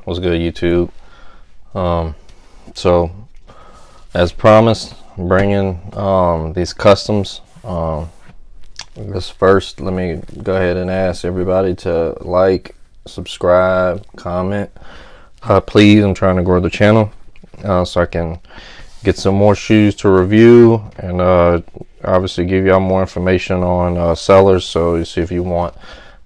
What's good, YouTube? So as promised, bringing these customs. This first, let me go ahead and ask everybody to like, subscribe, comment. Please, I'm trying to grow the channel so I can get some more shoes to review and obviously give y'all more information on sellers, so you see if you want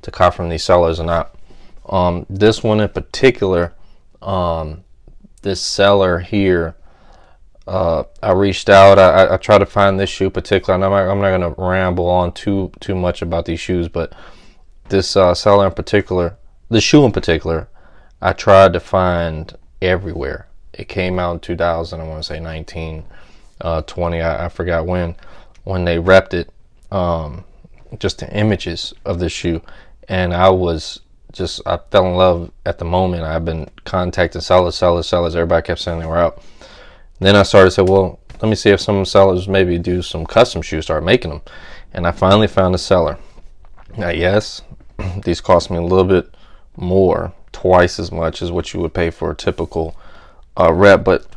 to cop from these sellers or not. This one in particular, this seller here, I reached out. I tried to find this shoe particular, and I'm not going to ramble on too much about these shoes, but this seller in particular, the shoe in particular, I tried to find everywhere. It came out in 2000, I want to say 19, 20, I forgot when they repped it, just the images of this shoe, and I fell in love at the moment. I've been contacting sellers. Everybody kept saying they were out. Then I started to say, well, let me see if some sellers maybe do some custom shoes, start making them. And I finally found a seller. Now, yes, these cost me a little bit more, twice as much as what you would pay for a typical rep, but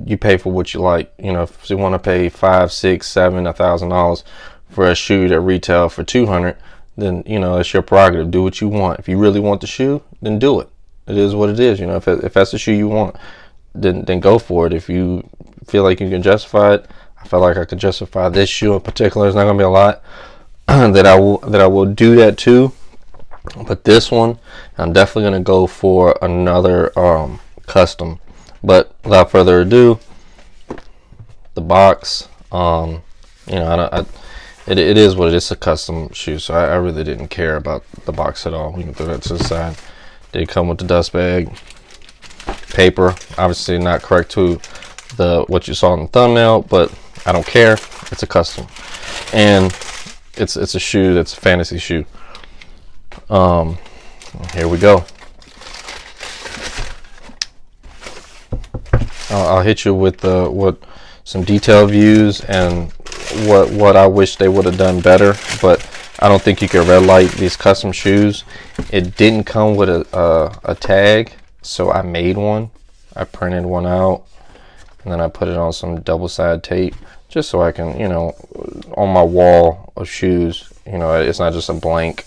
you pay for what you like. You know, if you want to pay $5, $6, $7, $1,000 for a shoe that retail for $200, then, you know, it's your prerogative. Do what you want. If you really want the shoe, then do it. It is what it is. You know, if that's the shoe you want, then go for it. If you feel like you can justify it, I feel like I could justify this shoe in particular. There's not going to be a lot that I will do that too, but this one I'm definitely going to go for another custom. But without further ado, the box, you know, it is what it is. It's a custom shoe, so I really didn't care about the box at all. We can throw that to the side. Did come with the dust bag, paper, obviously not correct to what you saw in the thumbnail, but I don't care. It's a custom, and it's a shoe that's a fantasy shoe. Here we go. I'll hit you with some detailed views and what I wish they would have done better, but I don't think you can red light these custom shoes. It didn't come with a tag, so I made one. I printed one out, and then I put it on some double-sided tape just so I can, you know, on my wall of shoes, you know, it's not just a blank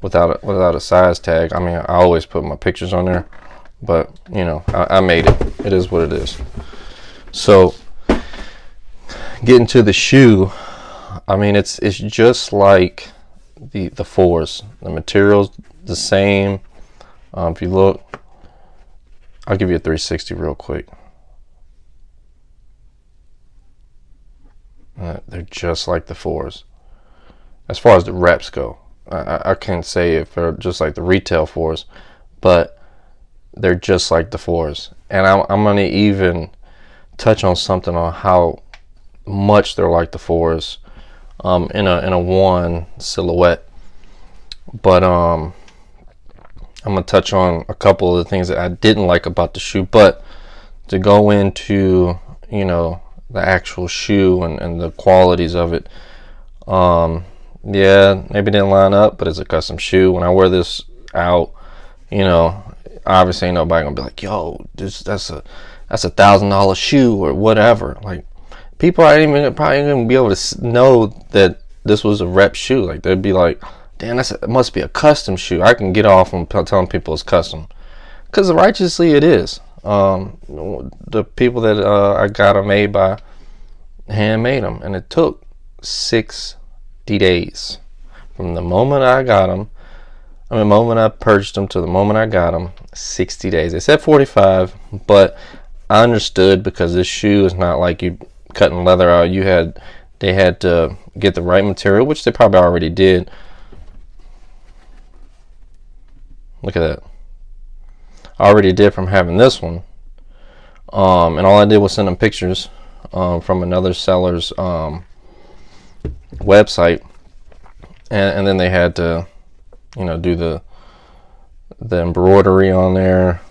without a size tag. I mean, I always put my pictures on there, but you know, I made it. It is what it is. So getting to the shoe, I mean, it's just like the fours. The material's the same. If you look, I'll give you a 360 real quick. They're just like the fours as far as the reps go. I can't say if they're just like the retail fours, but they're just like the fours. And I'm gonna even touch on something on how much they're like the fours in a one silhouette. But I'm gonna touch on a couple of the things that I didn't like about the shoe. But to go into, you know, the actual shoe and the qualities of it, yeah, maybe didn't line up, but it's a custom shoe. When I wear this out, you know, obviously ain't nobody gonna be like, yo, that's a $1,000 shoe or whatever. Like, people probably ain't gonna be able to know that this was a rep shoe. Like, they'd be like, damn, it must be a custom shoe. I can get off on telling people it's custom, because righteously it is. The people that I got them made by, handmade them, and it took 60 days from the moment I got them. I mean, the moment I purchased them to the moment I got them, 60 days. They said 45, but I understood, because this shoe is not like you cutting leather out. They had to get the right material, which they probably already did. Look at that. I already did from having this one. And all I did was send them pictures from another seller's website, and then they had to, you know, do the embroidery on there.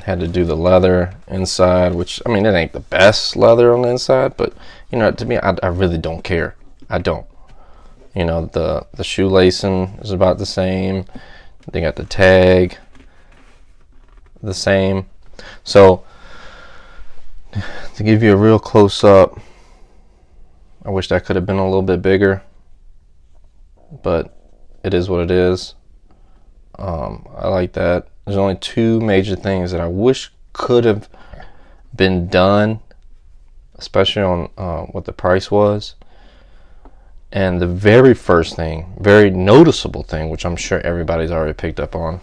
Had to do the leather inside, which, I mean, it ain't the best leather on the inside, but you know, to me, I really don't care. I don't. You know, the shoelacing is about the same. They got the tag. the same. So to give you a real close up, I wish that could have been a little bit bigger, but it is what it is. I like that. There's only two major things that I wish could have been done, especially on what the price was. And the very first thing, very noticeable thing, which I'm sure everybody's already picked up on,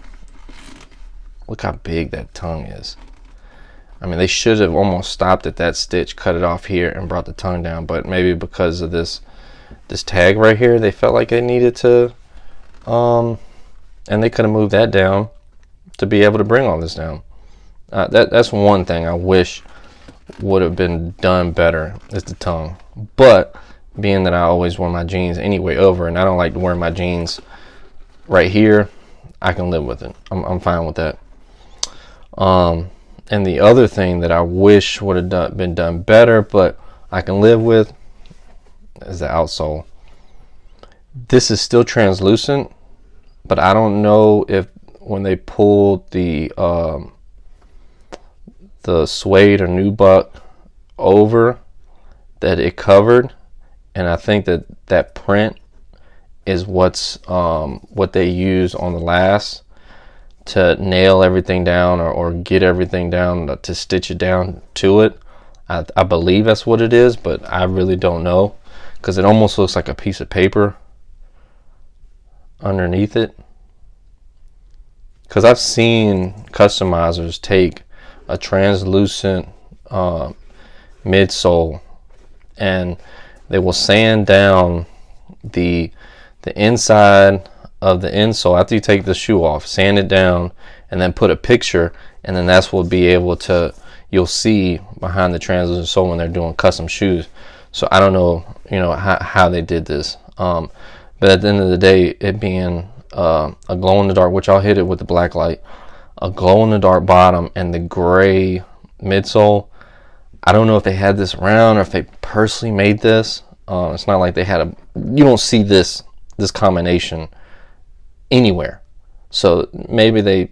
look how big that tongue is. I mean, they should have almost stopped at that stitch, cut it off here, and brought the tongue down. But maybe because of this tag right here, they felt like they needed to, and they could have moved that down to be able to bring all this down. That's one thing I wish would have been done better, is the tongue. But being that I always wear my jeans anyway over, and I don't like to wear my jeans right here, I can live with it. I'm fine with that. And the other thing that I wish would have been done better, but I can live with, is the outsole. This is still translucent, but I don't know if when they pulled the suede or nubuck over, that it covered. And I think that print is what they use on the last to nail everything down, or get everything down, to stitch it down to it. I believe that's what it is, but I really don't know, because it almost looks like a piece of paper underneath it. Because I've seen customizers take a translucent midsole, and they will sand down the inside of the insole after you take the shoe off, sand it down, and then put a picture, and then that's what be able to, you'll see behind the translucent sole when they're doing custom shoes. So I don't know, how they did this. But at the end of the day, it being a glow in the dark, which I'll hit it with the black light, a glow in the dark bottom and the gray midsole. I don't know if they had this around or if they personally made this. It's not like they had you don't see this combination anywhere. So maybe they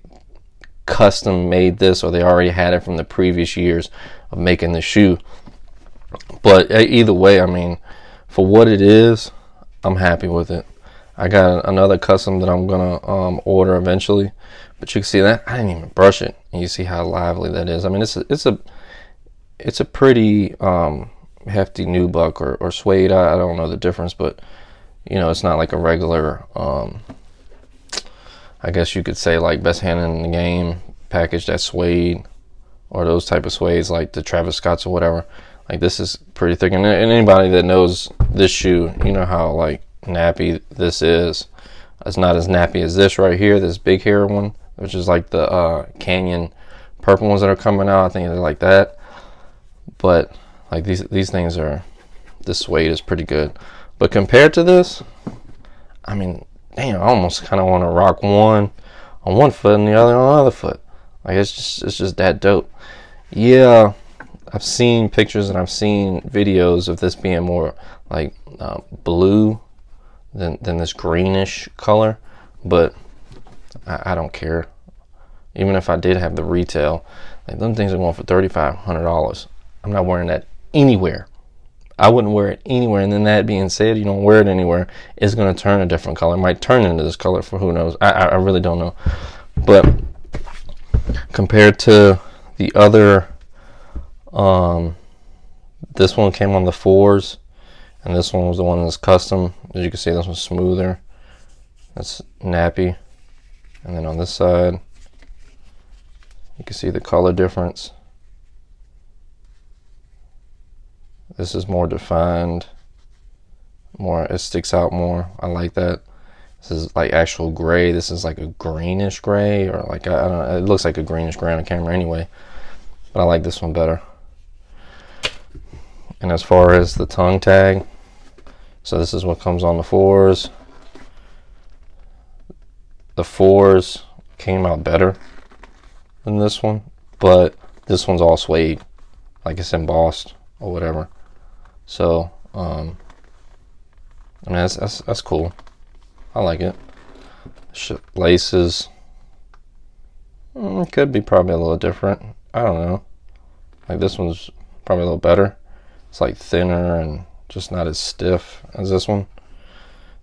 custom made this, or they already had it from the previous years of making the shoe. But either way, I mean, for what it is, I'm happy with it. I got another custom that I'm gonna order eventually, but you can see that I didn't even brush it, and you see how lively that is. I mean, it's a pretty hefty nubuck or suede. I don't know the difference, but it's not like a regular, I guess you could say, like best hand in the game package, that suede, or those type of suedes like the Travis Scotts or whatever. Like, this is pretty thick, and anybody that knows this shoe, you know how like nappy this is. It's not as nappy as this right here, this big hair one, which is like the Canyon purple ones that are coming out. I think they're like that. But like these things are, this suede is pretty good. But compared to this, I mean, damn, I almost kind of want to rock one on one foot and the other on the other foot. Like, it's just that dope. Yeah, I've seen pictures and I've seen videos of this being more like blue than this greenish color, but I don't care. Even if I did have the retail, like, them things are going for $3,500. I'm not wearing that anywhere. I wouldn't wear it anywhere. And then that being said, you don't wear it anywhere, it's going to turn a different color. It might turn into this color for who knows. I really don't know. But compared to the other, this one came on the 4s, and this one was the one that's custom. As you can see, this one's smoother. That's nappy. And then on this side, you can see the color difference. This is more defined, it sticks out more. I like that. This is like actual gray. This is like a greenish gray, or like, I don't know, it looks like a greenish gray on the camera anyway, but I like this one better. And as far as the tongue tag, so this is what comes on the 4s. The 4s came out better than this one, but this one's all suede, like it's embossed or whatever. So I mean, that's cool. I like it. Laces, Could be probably a little different. I don't know. Like this one's probably a little better. It's like thinner and just not as stiff as this one.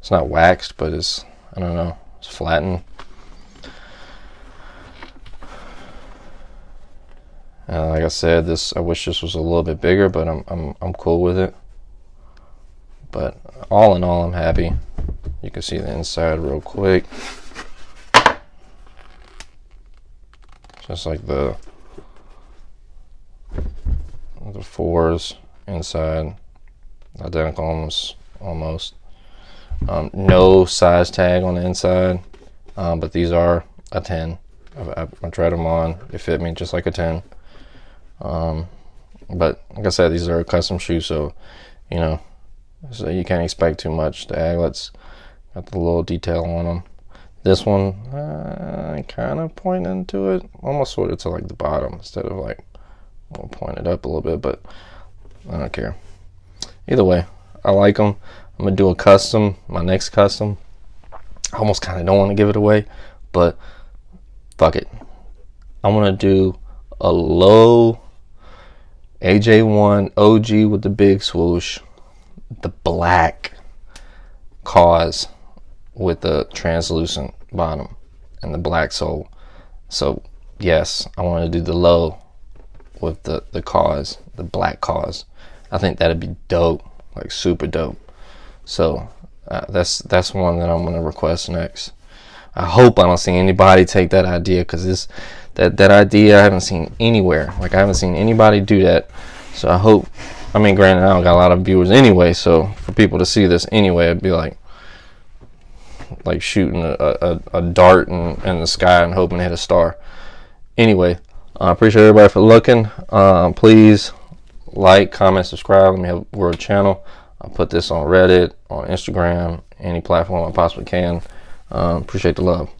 It's not waxed, but it's, I don't know, it's flattened. Like I said, I wish this was a little bit bigger, but I'm cool with it. But all in all, I'm happy. You can see the inside real quick. Just like the fours inside, identical almost. No size tag on the inside, but these are a 10. I tried them on. They fit me just like a 10. But like I said, these are a custom shoe, so you know, so you can't expect too much. The aglets got the little detail on them. This one, kind of pointing to it, almost sort of to like the bottom instead of like pointed up a little bit, but I don't care. Either way, I like them. I'm gonna do a custom, my next custom. I almost kind of don't want to give it away, but fuck it. I'm gonna do a low AJ1 OG with the big swoosh, the black Kaws with the translucent bottom and the black sole. So yes, I want to do the low with the Kaws, the black Kaws. I think that'd be dope, like super dope. So that's one that I'm gonna request next. I hope I don't see anybody take that idea, because that idea I haven't seen anywhere. Like I haven't seen anybody do that. So I hope, I mean, granted, I don't got a lot of viewers anyway, so for people to see this anyway, it'd be like shooting a dart in the sky and hoping to hit a star. Anyway, I appreciate everybody for looking. Please like, comment, subscribe. Let me help grow the channel. I'll put this on Reddit, on Instagram, any platform I possibly can. Appreciate the love.